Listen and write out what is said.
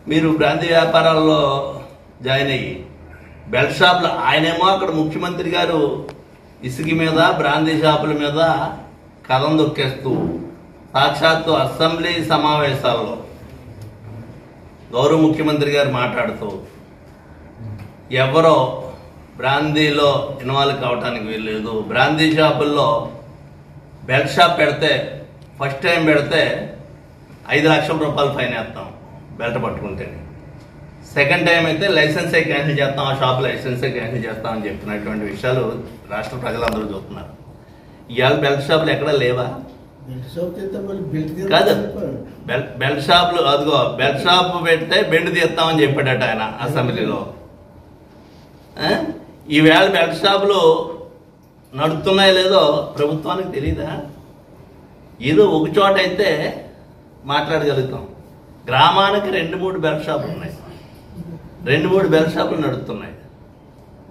మీరు బ్రాంతి వ్యాపారాల్లో జాయిన్ అయ్యి బెల్ట్ షాపులు, ఆయనేమో అక్కడ ముఖ్యమంత్రి గారు ఇసుక మీద బ్రాంతి షాపుల మీద కథం దొక్కేస్తూ సాక్షాత్తు అసెంబ్లీ సమావేశాల్లో గౌరవ ముఖ్యమంత్రి గారు మాట్లాడుతూ ఎవరో బ్రాందీలో ఇన్వాల్వ్ కావడానికి వీల్లేదు, బ్రాందీ షాపుల్లో బెల్ట్ షాప్ పెడితే ఫస్ట్ టైం పెడితే 5 లక్షల రూపాయలు ఫైన్ వేస్తాం బెల్ట్ పట్టుకుంటే, సెకండ్ టైం అయితే లైసెన్సే క్యాన్సిల్ చేస్తాం, ఆ షాప్ లైసెన్సే క్యాన్సిల్ చేస్తామని చెప్పినటువంటి విషయాలు రాష్ట్ర ప్రజలందరూ చూస్తున్నారు. ఇవాళ బెల్ట్ షాపులు ఎక్కడా లేవా? కాదు, బెల్ట్ షాపులు అదిగో బెల్ట్ షాప్ పెడితే బెండ్ తీస్తామని చెప్పాడట ఆయన అసెంబ్లీలో. ఈవేళ బెల్ట్ షాపులు నడుస్తున్నాయో లేదో ప్రభుత్వానికి తెలీదా? ఏదో ఒక చోట అయితే మాట్లాడగలుగుతాం. గ్రామానికి 2-3 బెల్ట్ షాపులు ఉన్నాయి, 2-3 బెల్ట్ షాపులు నడుస్తున్నాయి.